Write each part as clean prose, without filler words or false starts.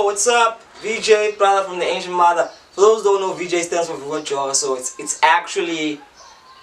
what's up? VJ, brother from the ancient mother. For those who don't know, VJ stands for Viwe Joka, so it's actually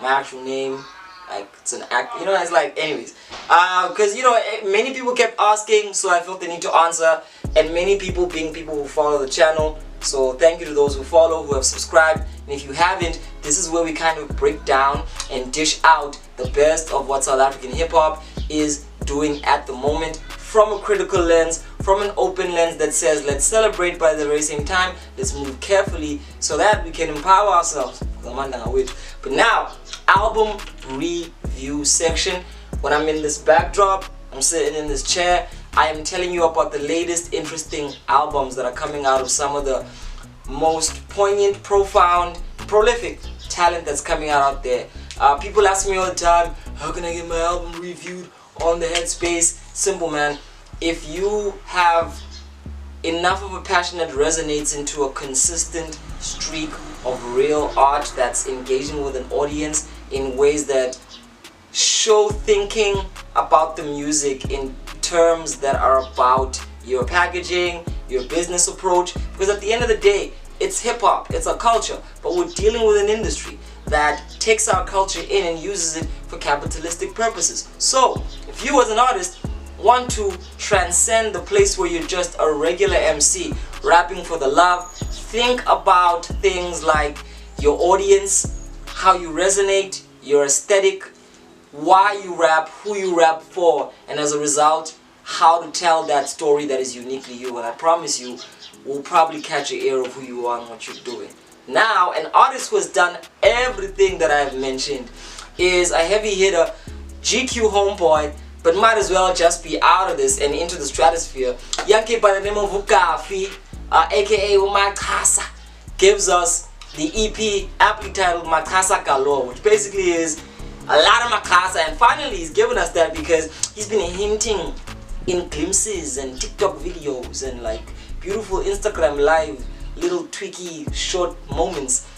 my actual name. Like, it's an act, you know, it's like, anyways. Because, you know, many people kept asking, so I felt the need to answer. And many people being people who follow the channel. So thank you to those who follow, who have subscribed. And if you haven't, this is where we kind of break down and dish out the best of what South African hip-hop is doing at the moment, from a critical lens, from an open lens that says let's celebrate, but at the very same time let's move carefully so that we can empower ourselves. But now, album review section. When I'm in this backdrop, I'm sitting in this chair, I am telling you about the latest interesting albums that are coming out of some of the most poignant, profound, prolific talent that's coming out there. People ask me all the time, how can I get my album reviewed on the Headspace? Simple, man. If you have enough of a passion that resonates into a consistent streak of real art that's engaging with an audience in ways that show thinking about the music in terms that are about your packaging, your business approach, because at the end of the day, it's hip-hop, it's a culture, but we're dealing with an industry that takes our culture in and uses it for capitalistic purposes. So, if you as an artist want to transcend the place where you're just a regular MC rapping for the love, think about things like your audience, how you resonate, your aesthetic, why you rap, who you rap for, and as a result, how to tell that story that is uniquely you. And I promise you, we'll probably catch an ear of who you are and what you're doing. Now, an artist who has done everything that I've mentioned is a heavy hitter, GQ homeboy, but might as well just be out of this and into the stratosphere. Young kid by the name of Gaffi, aka Machasa, gives us the EP aptly titled Machasa Galore, which basically is a lot of Machasa, and finally he's given us that because he's been hinting in glimpses and TikTok videos and like beautiful Instagram live little tweaky short moments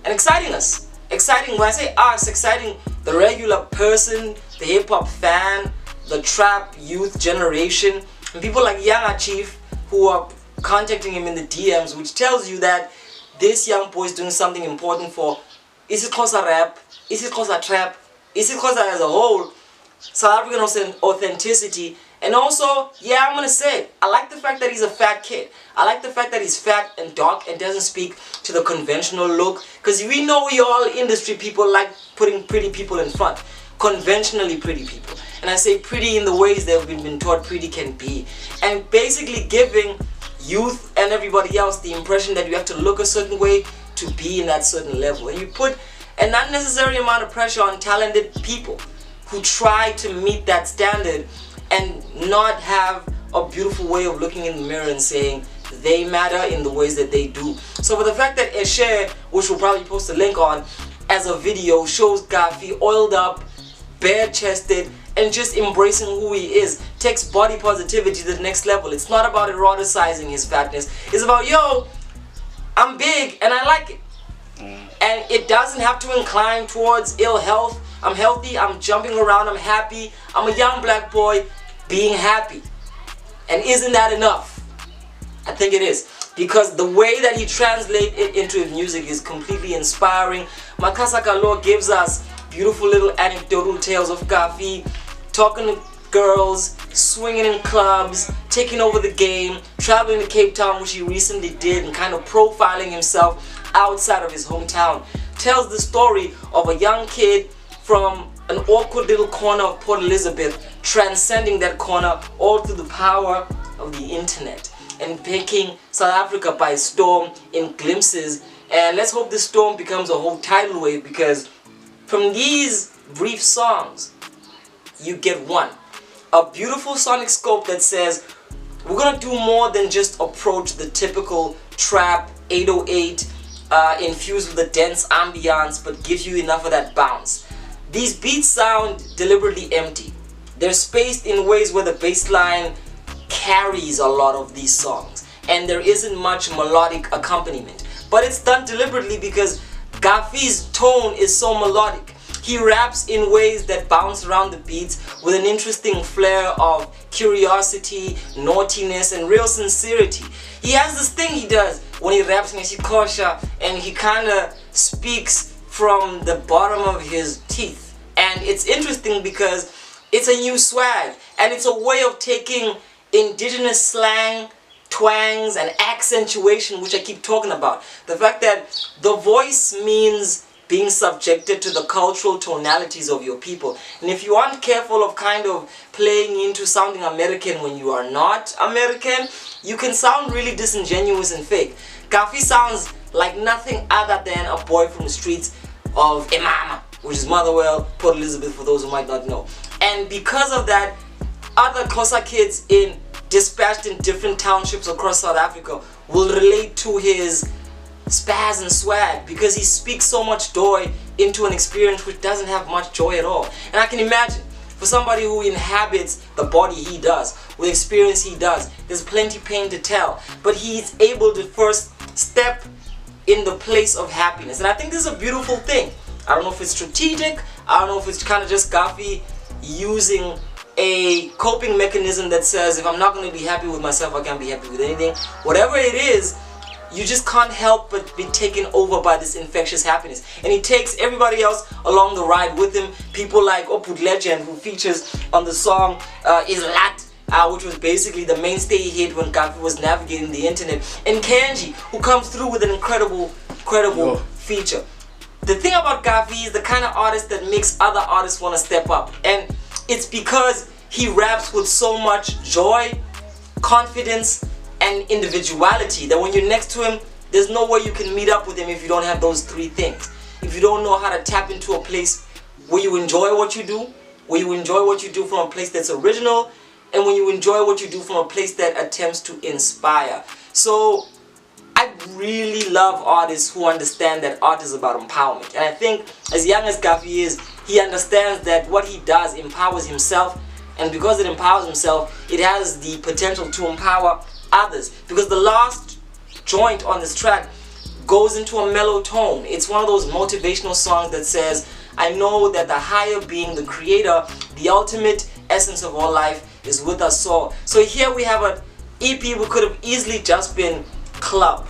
and exciting us. Exciting, when I say us, exciting the regular person, the hip-hop fan, the trap youth generation, and people like Young Chief who are contacting him in the DMs, which tells you that this young boy is doing something important for isiXhosa rap, isiXhosa trap, isiXhosa as a whole, South African authenticity. And also, yeah, I'm gonna say, I like the fact that he's a fat kid. I like the fact that he's fat and dark and doesn't speak to the conventional look. Because we know we all industry people like putting pretty people in front. Conventionally pretty people. And I say pretty in the ways that we've been taught pretty can be. And basically giving youth and everybody else the impression that you have to look a certain way to be in that certain level. And you put an unnecessary amount of pressure on talented people who try to meet that standard and not have a beautiful way of looking in the mirror and saying they matter in the ways that they do. So for the fact that Eshe, which we'll probably post a link on, as a video, shows Gaffi oiled up, bare-chested, and just embracing who he is, takes body positivity to the next level. It's not about eroticizing his fatness. It's about, yo, I'm big and I like it. And it doesn't have to incline towards ill health. I'm healthy, I'm jumping around, I'm happy. I'm a young black boy being happy. And isn't that enough? I think it is. Because the way that he translates it into his music is completely inspiring. Machasa Galore gives us beautiful little anecdotal tales of Gaffi talking to girls, swinging in clubs, taking over the game, traveling to Cape Town, which he recently did, and kind of profiling himself outside of his hometown. Tells the story of a young kid from an awkward little corner of Port Elizabeth, transcending that corner all through the power of the internet and taking South Africa by storm in glimpses. And let's hope this storm becomes a whole tidal wave, because from these brief songs you get a beautiful sonic scope that says we're gonna do more than just approach the typical trap 808 infused with a dense ambiance, but give you enough of that bounce. These beats sound deliberately empty. They're spaced in ways where the bass line carries a lot of these songs and there isn't much melodic accompaniment. But it's done deliberately because Gaffi's tone is so melodic. He raps in ways that bounce around the beats with an interesting flair of curiosity, naughtiness, and real sincerity. He has this thing he does when he raps Ngesikosha, and he kind of speaks from the bottom of his teeth. And it's interesting because it's a new swag, and it's a way of taking indigenous slang, twangs, and accentuation, which I keep talking about. The fact that the voice means being subjected to the cultural tonalities of your people. And if you aren't careful of kind of playing into sounding American when you are not American, you can sound really disingenuous and fake. Gaffi sounds like nothing other than a boy from the streets of Emama, which is Motherwell, Port Elizabeth, for those who might not know. And because of that, other Xhosa kids dispatched in different townships across South Africa will relate to his spaz and swag, because he speaks so much joy into an experience which doesn't have much joy at all. And I can imagine, for somebody who inhabits the body he does, with experience he does, there's plenty pain to tell, but he's able to first step in the place of happiness. And I think this is a beautiful thing. I don't know if it's strategic, I don't know if it's kind of just Gaffi using a coping mechanism that says, if I'm not going to be happy with myself, I can't be happy with anything. Whatever it is, you just can't help but be taken over by this infectious happiness. And he takes everybody else along the ride with him. People like Oput Legend, who features on the song Is Lat, which was basically the mainstay hit when Gaffi was navigating the internet. And Kenji, who comes through with an incredible feature. The thing about Gaffi is the kind of artist that makes other artists want to step up. And it's because he raps with so much joy, confidence, and individuality that when you're next to him, there's no way you can meet up with him if you don't have those three things. If you don't know how to tap into a place where you enjoy what you do, from a place that's original, and when you enjoy what you do from a place that attempts to inspire. So I really love artists who understand that art is about empowerment. And I think as young as Gaffi is, he understands that what he does empowers himself, and because it empowers himself, it has the potential to empower others. Because the last joint on this track goes into a mellow tone. It's one of those motivational songs that says, I know that the higher being, the creator, the ultimate essence of all life is with us all. So here we have an EP which could have easily just been club,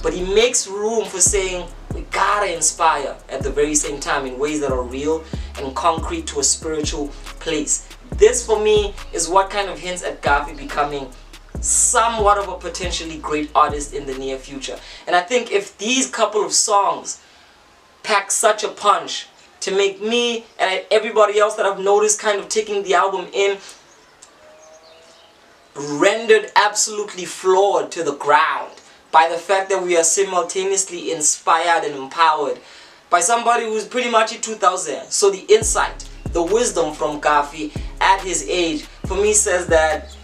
but he makes room for saying we gotta inspire at the very same time in ways that are real and concrete to a spiritual place. This for me is what kind of hints at Gaffi becoming somewhat of a potentially great artist in the near future. And I think if these couple of songs pack such a punch to make me and everybody else that I've noticed kind of taking the album in rendered absolutely floored to the ground by the fact that we are simultaneously inspired and empowered by somebody who's pretty much in 2000. So the insight, the wisdom from Gaffi at his age, for me says that,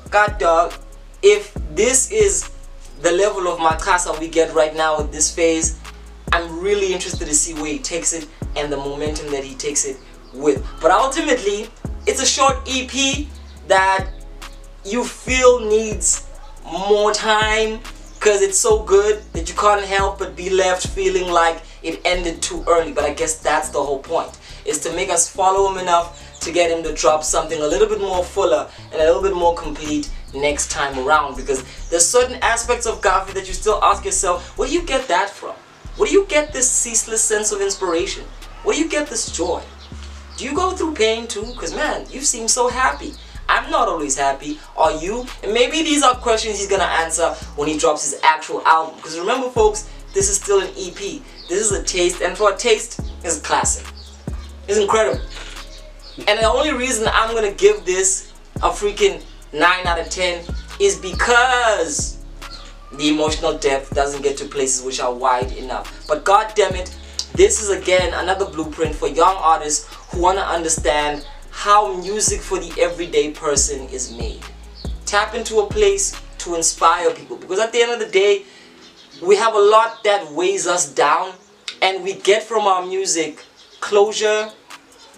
God dog, if this is the level of Machasa we get right now at this phase, I'm really interested to see where he takes it and the momentum that he takes it with. But ultimately, it's a short EP that you feel needs more time because it's so good that you can't help but be left feeling like it ended too early. But I guess that's the whole point, is to make us follow him enough to get him to drop something a little bit more fuller and a little bit more complete next time around. Because there's certain aspects of Gaffi that you still ask yourself, where do you get that from? Where do you get this ceaseless sense of inspiration? Where do you get this joy? Do you go through pain too? Because man, you seem so happy. I'm not always happy. Are you? And maybe these are questions he's gonna answer when he drops his actual album. Because remember folks, this is still an EP. This is a taste, and for a taste, it's a classic. It's incredible. And the only reason I'm gonna give this a freaking 9 out of 10 is because the emotional depth doesn't get to places which are wide enough. But god damn it, this is again another blueprint for young artists who wanna understand how music for the everyday person is made. Tap into a place to inspire people, because at the end of the day, we have a lot that weighs us down, and we get from our music closure,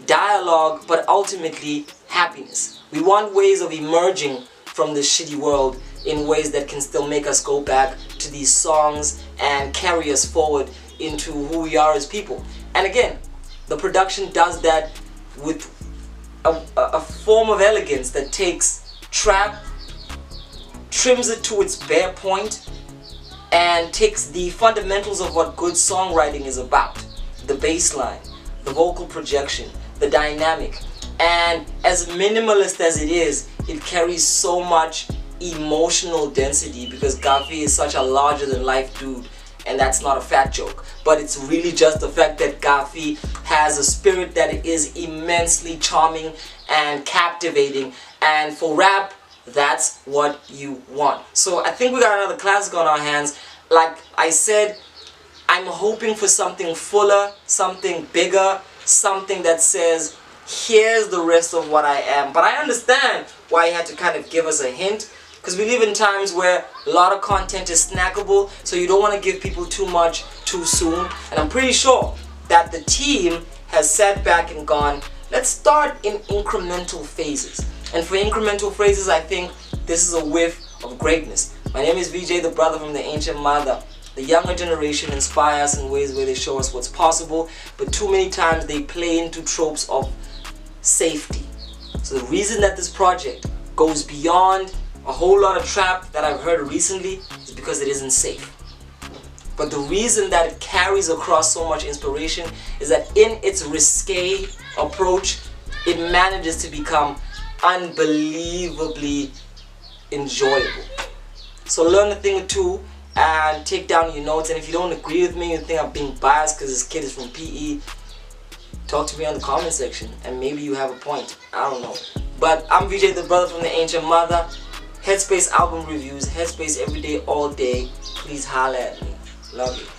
dialogue, but ultimately happiness. We want ways of emerging from this shitty world in ways that can still make us go back to these songs and carry us forward into who we are as people. And again, the production does that with a form of elegance that takes trap, trims it to its bare point, and takes the fundamentals of what good songwriting is about. The bass line, the vocal projection, the dynamic. And as minimalist as it is, it carries so much emotional density because Gaffi is such a larger than life dude, and that's not a fat joke, but it's really just the fact that Gaffi has a spirit that is immensely charming and captivating, and for rap, that's what you want. So I think we got another classic on our hands. Like I said, I'm hoping for something fuller, something bigger, something that says, here's the rest of what I am. But I understand why he had to kind of give us a hint, because we live in times where a lot of content is snackable, so you don't want to give people too much too soon. And I'm pretty sure that the team has sat back and gone, let's start in incremental phases. And for incremental phases, I think this is a whiff of greatness. My name is VJ, the brother from the ancient mother. The younger generation inspire us in ways where they show us what's possible, but too many times they play into tropes of safety. So the reason that this project goes beyond a whole lot of trap that I've heard recently is because it isn't safe. But the reason that it carries across so much inspiration is that in its risque approach, it manages to become unbelievably enjoyable. So learn a thing or two and take down your notes. And if you don't agree with me, you think I'm being biased because this kid is from PE, talk to me on the comment section and maybe you have a point. I don't know. But I'm VJ, the brother from the ancient mother. Headspace album reviews, Headspace every day, all day. Please holla at me. Love you.